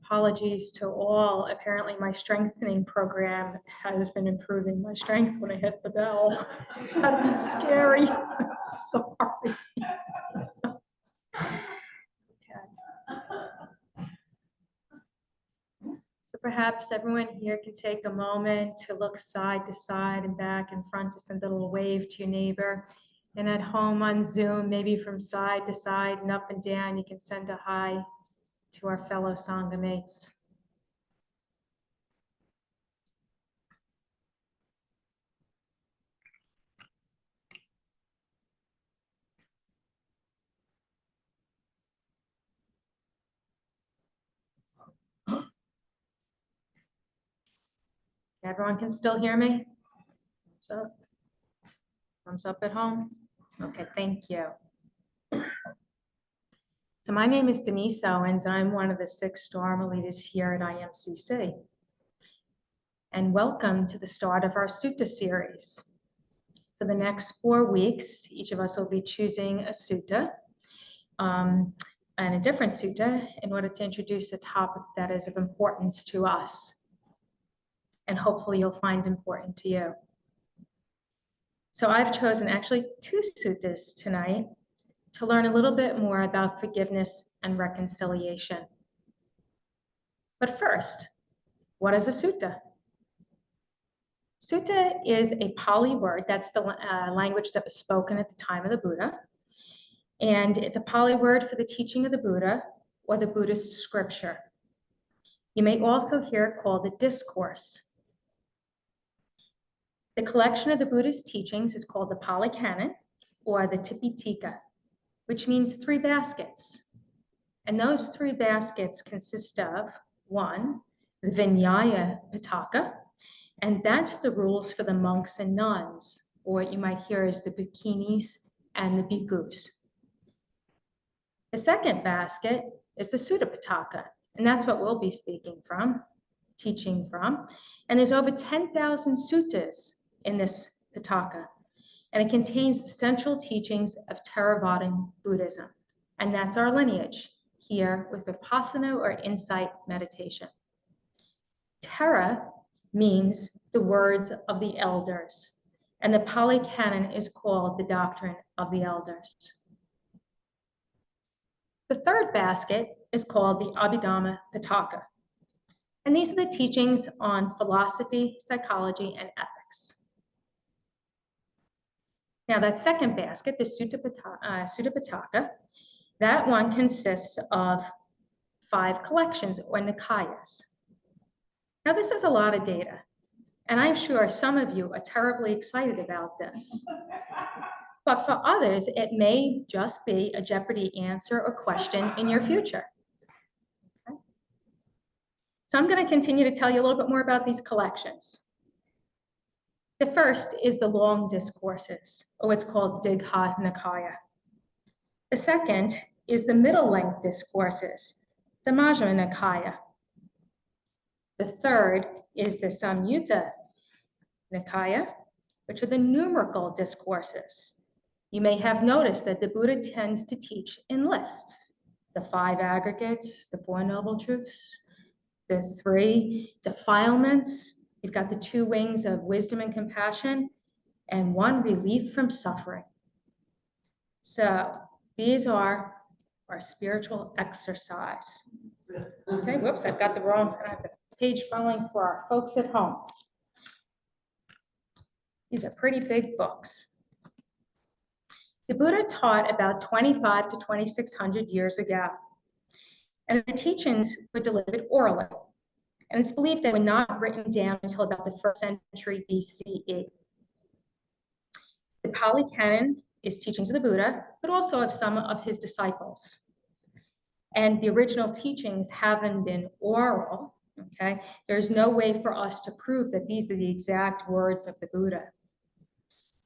Apologies to all. Apparently my strengthening program has been improving my strength when I hit the bell. That'd be scary. Sorry. Okay. So perhaps everyone here can take a moment to look side to side and back and front to send a little wave to your neighbor. And at home on Zoom, maybe from side to side and up and down, you can send a hi to our fellow Sangha mates. Everyone can still hear me? So, thumbs up at home? Okay, thank you. So my name is Denise Owens, and I'm one of the 6 Dharma leaders here at IMCC. And welcome to the start of our Sutta series. For the next 4 weeks, each of us will be choosing a sutta and a different sutta in order to introduce a topic that is of importance to us, and hopefully you'll find important to you. So I've chosen actually 2 suttas tonight to learn a little bit more about forgiveness and reconciliation. But first, what is a sutta? Sutta is a Pali word. That's the language that was spoken at the time of the Buddha. And it's a Pali word for the teaching of the Buddha or the Buddhist scripture. You may also hear it called a discourse. The collection of the Buddha's teachings is called the Pali Canon or the Tipitaka, which means 3 baskets. And those 3 baskets consist of 1, the Vinaya Pitaka, and that's the rules for the monks and nuns, or what you might hear as the bikinis and the bhikkhus. The second basket is the Sutta Pitaka, and that's what we'll be teaching from. And there's over 10,000 suttas in this Pitaka, and it contains the central teachings of Theravada Buddhism, and that's our lineage here with Vipassana or insight meditation. Thera means the words of the elders, and the Pali Canon is called the Doctrine of the Elders. The third basket is called the Abhidhamma Pitaka, and these are the teachings on philosophy, psychology, and ethics. Now that second basket, the Sutta Pitaka, that one consists of 5 collections or Nikayas. Now this is a lot of data, and I'm sure some of you are terribly excited about this. But for others, it may just be a Jeopardy answer or question in your future. Okay. So I'm going to continue to tell you a little bit more about these collections. The first is the long discourses, or what's called Digha Nikaya. The second is the middle length discourses, the Majjhima Nikaya. The third is the Samyutta Nikaya, which are the numerical discourses. You may have noticed that the Buddha tends to teach in lists, the 5 aggregates, the 4 noble truths, the 3 defilements. You've got the 2 wings of wisdom and compassion, and 1 relief from suffering. So these are our spiritual exercise. Okay, whoops, I've got the wrong page falling for our folks at home. These are pretty big books. The Buddha taught about 25 to 2,600 years ago, and the teachings were delivered orally, and it's believed they were not written down until about the 1st century BCE. The Pali Canon is teachings of the Buddha, but also of some of his disciples. And the original teachings haven't been oral, okay? There's no way for us to prove that these are the exact words of the Buddha.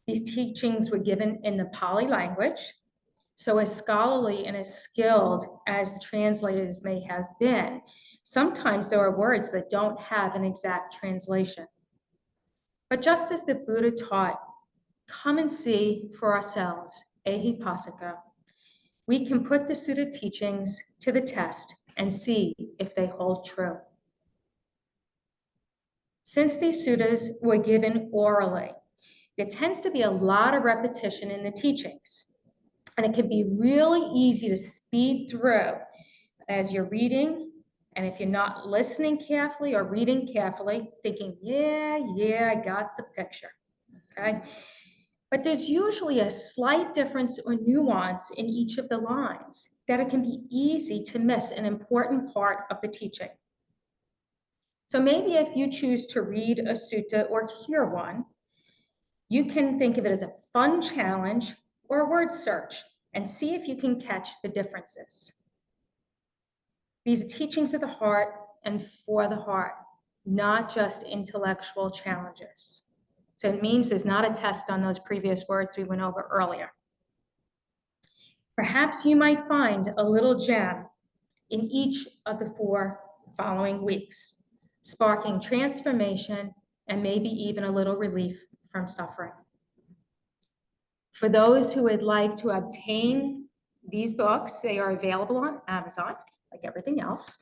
These teachings were given in the Pali language, so as scholarly and as skilled as the translators may have been, sometimes there are words that don't have an exact translation. But just as the Buddha taught, come and see for ourselves, ehipassika, we can put the Sutta teachings to the test and see if they hold true. Since these suttas were given orally, there tends to be a lot of repetition in the teachings, and it can be really easy to speed through as you're reading, and if you're not listening carefully or reading carefully, thinking, yeah, I got the picture, okay? But there's usually a slight difference or nuance in each of the lines that it can be easy to miss an important part of the teaching. So maybe if you choose to read a sutta or hear one, you can think of it as a fun challenge or a word search and see if you can catch the differences. These are teachings of the heart and for the heart, not just intellectual challenges. So it means there's not a test on those previous words we went over earlier. Perhaps you might find a little gem in each of the 4 following weeks, sparking transformation and maybe even a little relief from suffering. For those who would like to obtain these books, they are available on Amazon, like everything else.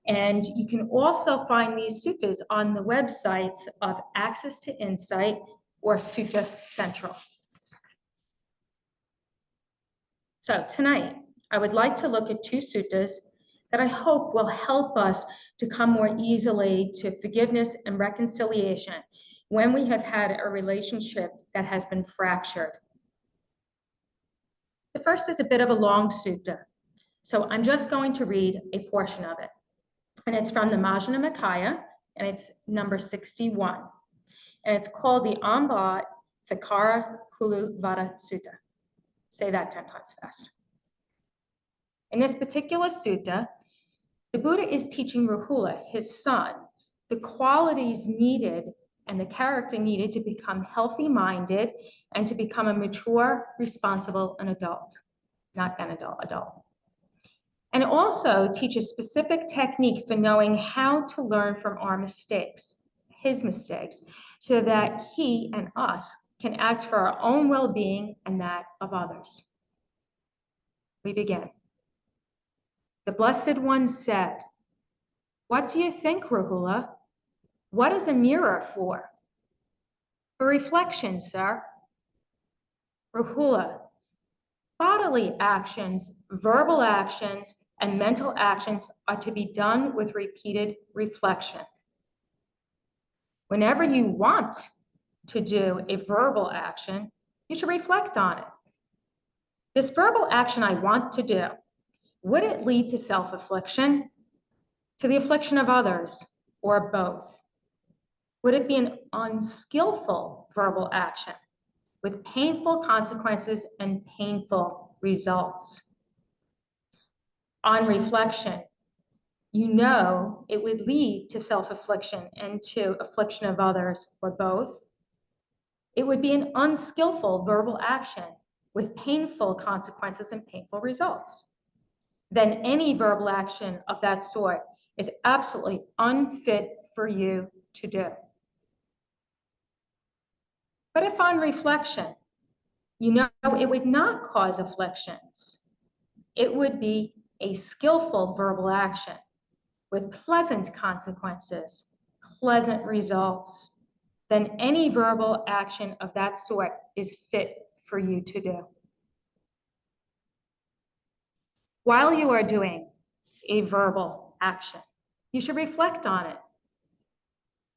And you can also find these suttas on the websites of Access to Insight or Sutta Central. So tonight, I would like to look at 2 suttas that I hope will help us to come more easily to forgiveness and reconciliation when we have had a relationship that has been fractured. The first is a bit of a long sutta, so I'm just going to read a portion of it. And it's from the Majjhima Nikaya, and it's number 61. And it's called the Amba Thakara Kulu Vada Sutta. Say that 10 times fast. In this particular sutta, the Buddha is teaching Rahula, his son, the qualities needed and the character needed to become healthy-minded and to become a mature, responsible, and adult. Not an adult. And it also teaches specific technique for knowing how to learn from our mistakes, his mistakes, so that he and us can act for our own well-being and that of others. We begin. The Blessed One said, "What do you think, Rahula? What is a mirror for?" "For reflection, sir." Rahula, bodily actions, verbal actions, and mental actions are to be done with repeated reflection. Whenever you want to do a verbal action, you should reflect on it. This verbal action I want to do, would it lead to self-affliction, to the affliction of others, or both? Would it be an unskillful verbal action with painful consequences and painful results? On reflection, you know it would lead to self-affliction and to affliction of others, or both. It would be an unskillful verbal action with painful consequences and painful results. Then any verbal action of that sort is absolutely unfit for you to do. But if on reflection, you know it would not cause afflictions, it would be a skillful verbal action with pleasant consequences, pleasant results, then any verbal action of that sort is fit for you to do. While you are doing a verbal action, you should reflect on it.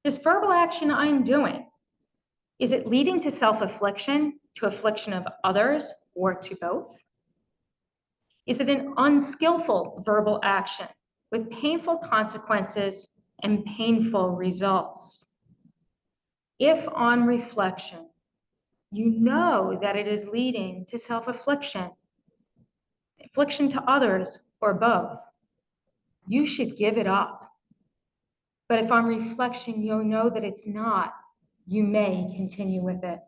This verbal action I'm doing, is it leading to self-affliction, to affliction of others, or to both? Is it an unskillful verbal action with painful consequences and painful results? If on reflection, you know that it is leading to self-affliction, affliction to others, or both, you should give it up. But if on reflection you know that it's not, you may continue with it.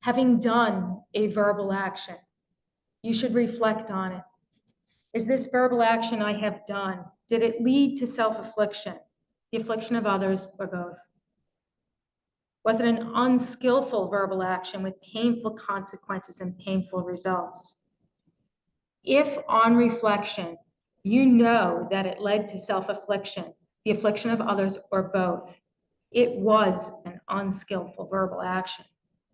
Having done a verbal action, you should reflect on it. Is this verbal action I have done, did it lead to self-affliction, the affliction of others, or both? Was it an unskillful verbal action with painful consequences and painful results? If on reflection, you know that it led to self-affliction, the affliction of others, or both, it was an unskillful verbal action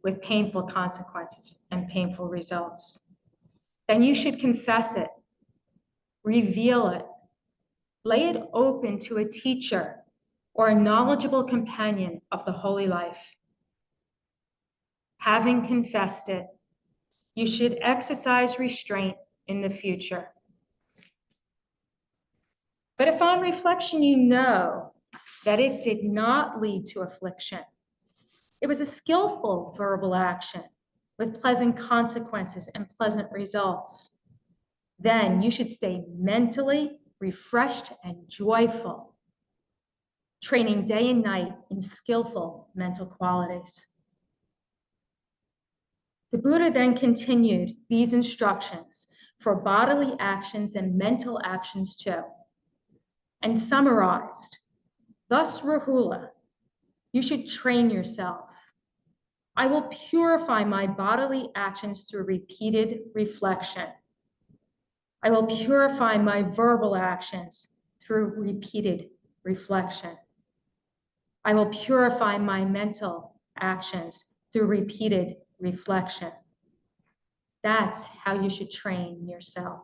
with painful consequences and painful results, then you should confess it, reveal it, lay it open to a teacher or a knowledgeable companion of the holy life. Having confessed it, you should exercise restraint in the future. But if on reflection you know that it did not lead to affliction, it was a skillful verbal action with pleasant consequences and pleasant results, then you should stay mentally refreshed and joyful, training day and night in skillful mental qualities. The Buddha then continued these instructions for bodily actions and mental actions too, and summarized, thus Rahula, you should train yourself. I will purify my bodily actions through repeated reflection. I will purify my verbal actions through repeated reflection. I will purify my mental actions through repeated reflection. That's how you should train yourself.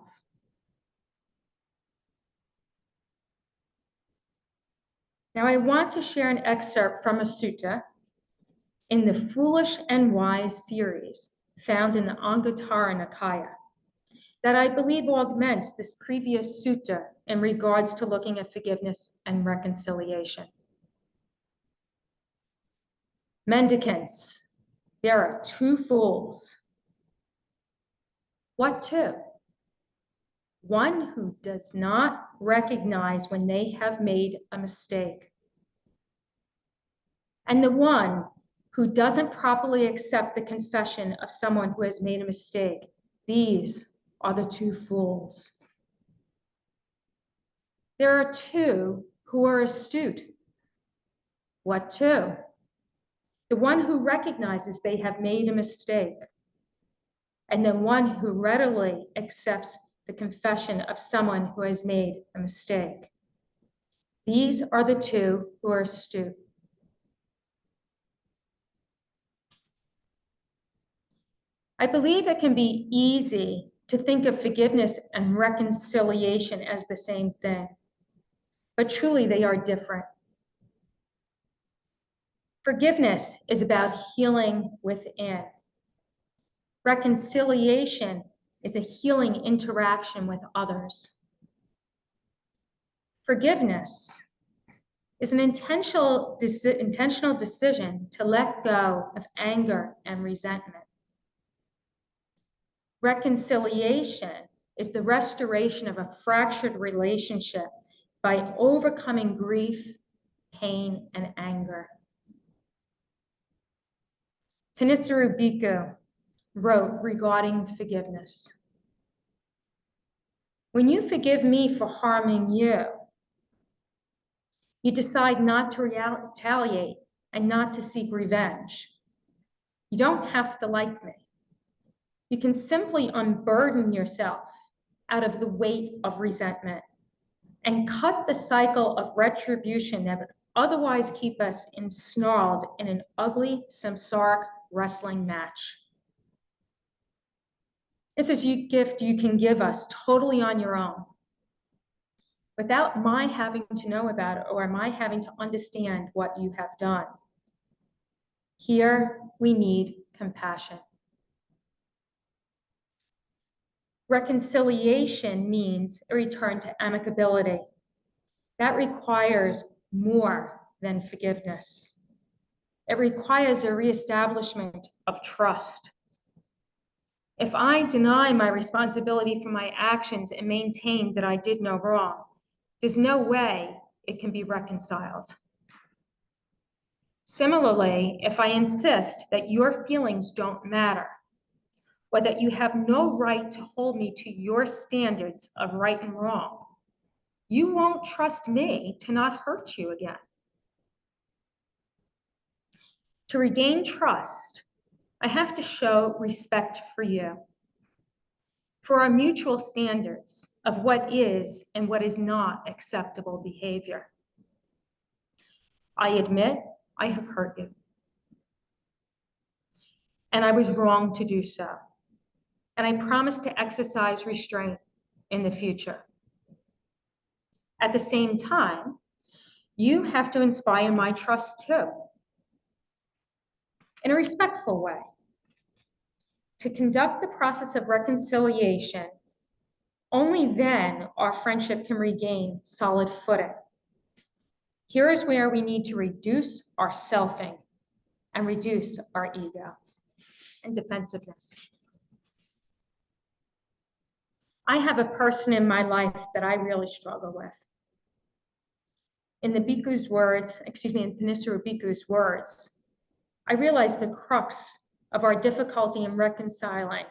Now I want to share an excerpt from a sutta in the Foolish and Wise series found in the Anguttara Nikaya that I believe augments this previous sutta in regards to looking at forgiveness and reconciliation. Mendicants, there are two fools. What two? One who does not recognize when they have made a mistake, and the one who doesn't properly accept the confession of someone who has made a mistake. These are the two fools. There are two who are astute. What two? The one who recognizes they have made a mistake, and the one who readily accepts the confession of someone who has made a mistake. These are the two who are astute. I believe it can be easy to think of forgiveness and reconciliation as the same thing, but truly they are different. Forgiveness is about healing within. Reconciliation is a healing interaction with others. Forgiveness is an intentional decision to let go of anger and resentment. Reconciliation is the restoration of a fractured relationship by overcoming grief, pain, and anger. Tanisuru Bhikkhu wrote regarding forgiveness. When you forgive me for harming you, you decide not to retaliate and not to seek revenge. You don't have to like me. You can simply unburden yourself out of the weight of resentment and cut the cycle of retribution that would otherwise keep us ensnarled in an ugly samsaric wrestling match. This is a gift you can give us totally on your own, without my having to know about it or my having to understand what you have done. Here we need compassion. Reconciliation means a return to amicability. That requires more than forgiveness. It requires a reestablishment of trust. If I deny my responsibility for my actions and maintain that I did no wrong, there's no way it can be reconciled. Similarly, if I insist that your feelings don't matter, or that you have no right to hold me to your standards of right and wrong, you won't trust me to not hurt you again. To regain trust, I have to show respect for you. for our mutual standards of what is and what is not acceptable behavior. I admit I have hurt you, and I was wrong to do so. And I promise to exercise restraint in the future. At the same time, you have to inspire my trust too, in a respectful way. To conduct the process of reconciliation, only then our friendship can regain solid footing. Here is where we need to reduce our selfing and reduce our ego and defensiveness. I have a person in my life that I really struggle with. In the Bhikkhu's words, in Thanissaro Bhikkhu's words, I realized the crux of our difficulty in reconciling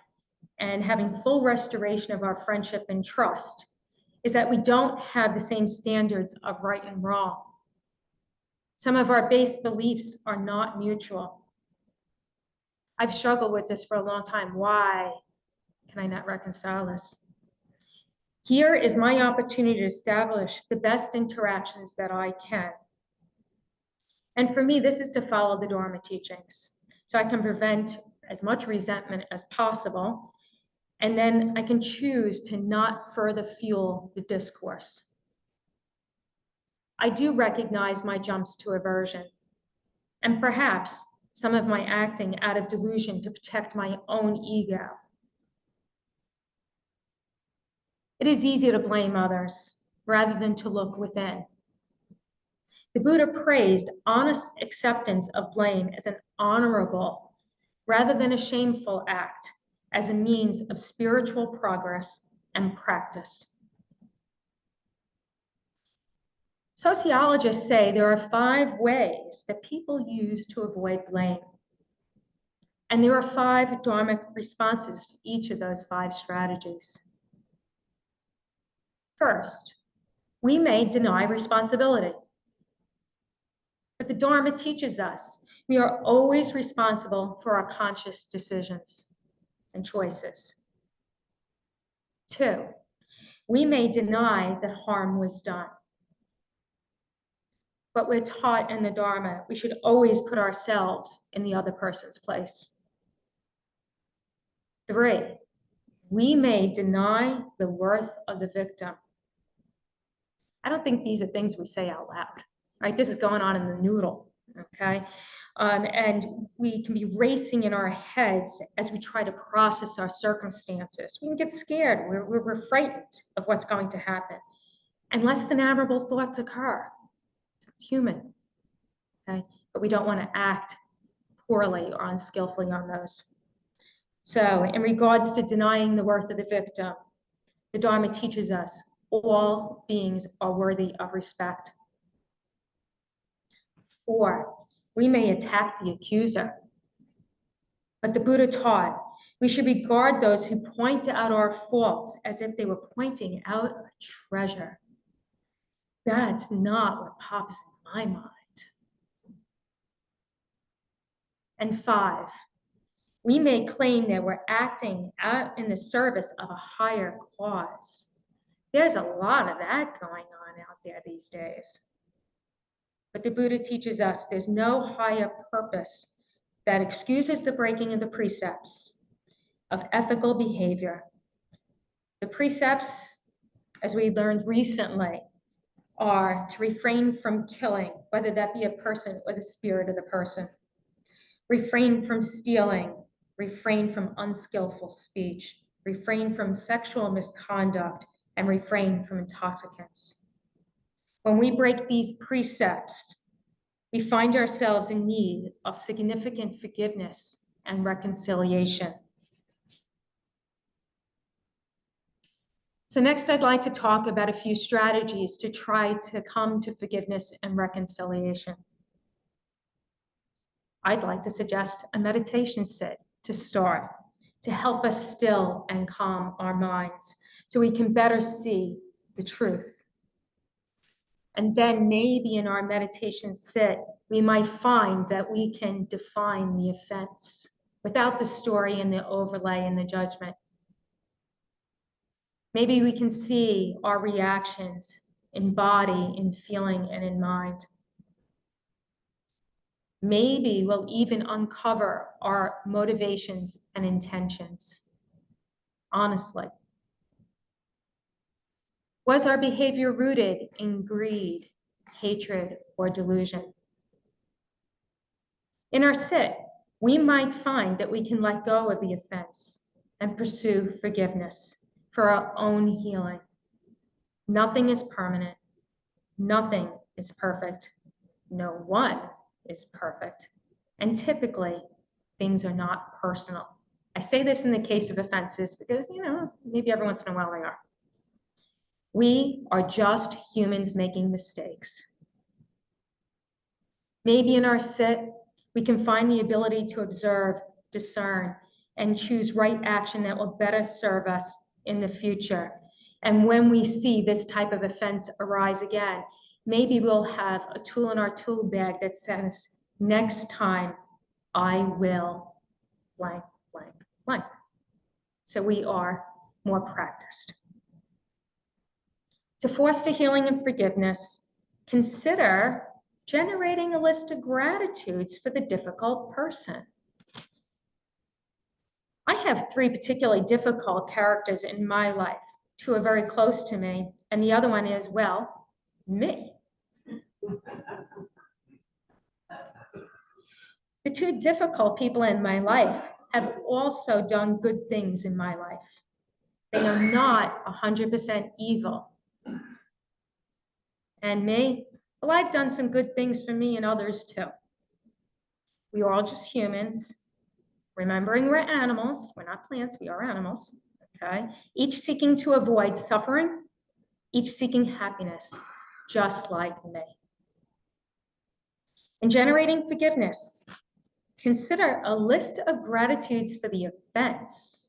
and having full restoration of our friendship and trust is that we don't have the same standards of right and wrong. Some of our base beliefs are not mutual. I've struggled with this for a long time. Why can I not reconcile this? Here is my opportunity to establish the best interactions that I can. And for me, this is to follow the Dharma teachings, so I can prevent as much resentment as possible, and then I can choose to not further fuel the discourse. I do recognize my jumps to aversion, and perhaps some of my acting out of delusion to protect my own ego. It is easy to blame others rather than to look within. The Buddha praised honest acceptance of blame as an honorable rather than a shameful act, as a means of spiritual progress and practice. Sociologists say there are 5 ways that people use to avoid blame. And there are 5 dharmic responses for each of those 5 strategies. First, we may deny responsibility. But the Dharma teaches us we are always responsible for our conscious decisions and choices. 2, we may deny that harm was done. But we're taught in the Dharma we should always put ourselves in the other person's place. 3, we may deny the worth of the victim. I don't think these are things we say out loud, right? This is going on in the noodle, okay? And we can be racing in our heads as we try to process our circumstances. We can get scared. We're frightened of what's going to happen. And less than admirable thoughts occur. It's human, okay? But we don't want to act poorly or unskillfully on those. So in regards to denying the worth of the victim, the Dharma teaches us all beings are worthy of respect. 4, we may attack the accuser. But the Buddha taught we should regard those who point out our faults as if they were pointing out a treasure. That's not what pops in my mind. And 5, we may claim that we're acting out in the service of a higher cause. There's a lot of that going on out there these days. But the Buddha teaches us there's no higher purpose that excuses the breaking of the precepts of ethical behavior. The precepts, as we learned recently, are to refrain from killing, whether that be a person or the spirit of the person. Refrain from stealing, refrain from unskillful speech, refrain from sexual misconduct, and refrain from intoxicants. When we break these precepts, we find ourselves in need of significant forgiveness and reconciliation. So next, I'd like to talk about a few strategies to try to come to forgiveness and reconciliation. I'd like to suggest a meditation sit to start, to help us still and calm our minds so we can better see the truth. And then maybe in our meditation sit, we might find that we can define the offense without the story and the overlay and the judgment. Maybe we can see our reactions in body, in feeling, and in mind. Maybe we'll even uncover our motivations and intentions. Honestly, was our behavior rooted in greed, hatred, or delusion? In our sit, we might find that we can let go of the offense and pursue forgiveness for our own healing. Nothing is permanent. Nothing is perfect. No one is perfect. And typically, things are not personal. I say this in the case of offenses because, maybe every once in a while they are. We are just humans making mistakes. Maybe in our sit, we can find the ability to observe, discern, and choose right action that will better serve us in the future. And when we see this type of offense arise again, maybe we'll have a tool in our tool bag that says, next time I will blank, blank, blank. So we are more practiced. To foster healing and forgiveness, consider generating a list of gratitudes for the difficult person. I have 3 particularly difficult characters in my life. 2 are very close to me, and the other one is, well, me. The 2 difficult people in my life have also done good things in my life. They are not 100% evil. And me, well, I've done some good things for me and others too. We are all just humans, remembering we're animals. We're not plants, we are animals, okay? Each seeking to avoid suffering, each seeking happiness, just like me. In generating forgiveness, consider a list of gratitudes for the offense.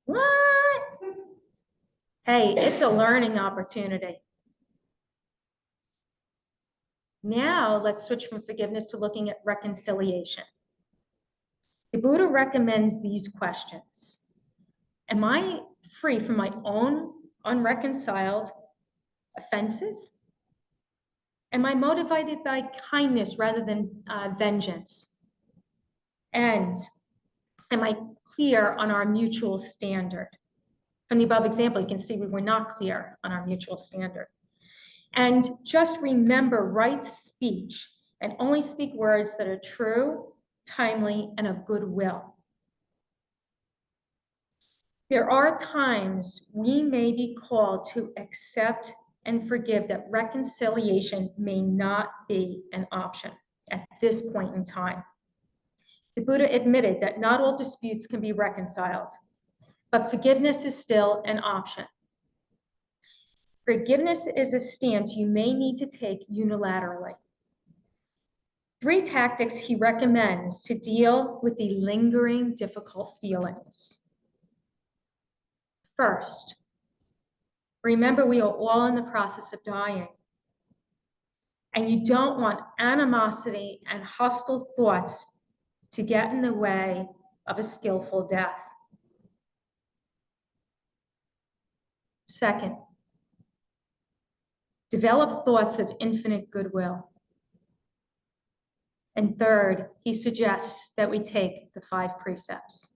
What? Hey, it's a learning opportunity. Now let's switch from forgiveness to looking at reconciliation. The Buddha recommends these questions. Am I free from my own unreconciled offenses? Am I motivated by kindness rather than vengeance? And am I clear on our mutual standard? From the above example, you can see we were not clear on our mutual standard. And just remember right speech and only speak words that are true, timely, and of goodwill. There are times we may be called to accept and forgive that reconciliation may not be an option at this point in time. The Buddha admitted that not all disputes can be reconciled, but forgiveness is still an option. Forgiveness is a stance you may need to take unilaterally. 3 tactics he recommends to deal with the lingering difficult feelings. First, remember we are all in the process of dying. And you don't want animosity and hostile thoughts to get in the way of a skillful death. Second, develop thoughts of infinite goodwill. And third, he suggests that we take the 5 precepts.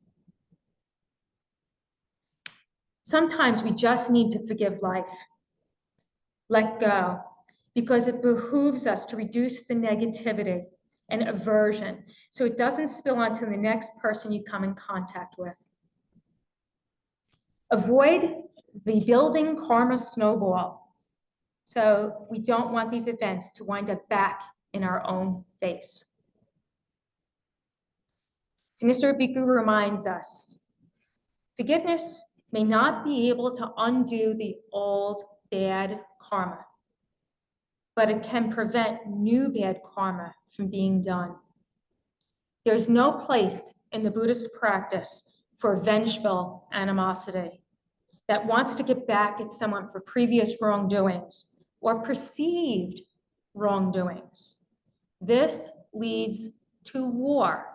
Sometimes we just need to forgive life, let go, because it behooves us to reduce the negativity and aversion so it doesn't spill onto the next person you come in contact with. Avoid the building karma snowball. So we don't want these events to wind up back in our own face. Sinistra Bhikkhu reminds us, forgiveness may not be able to undo the old bad karma, but it can prevent new bad karma from being done. There's no place in the Buddhist practice for vengeful animosity that wants to get back at someone for previous wrongdoings or perceived wrongdoings. This leads to war.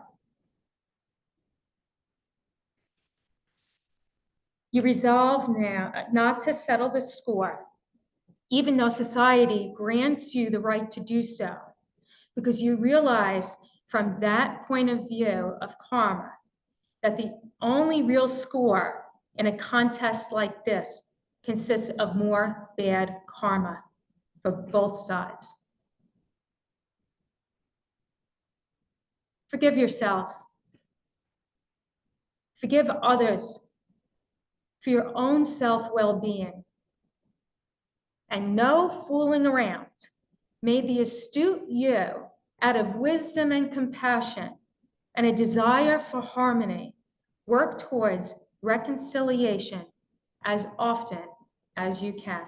You resolve now not to settle the score, even though society grants you the right to do so, because you realize from that point of view of karma that the only real score in a contest like this consists of more bad karma for both sides. Forgive yourself. Forgive others for your own self-well-being. And no fooling around. May the astute you, out of wisdom and compassion and a desire for harmony, work towards reconciliation as often as you can.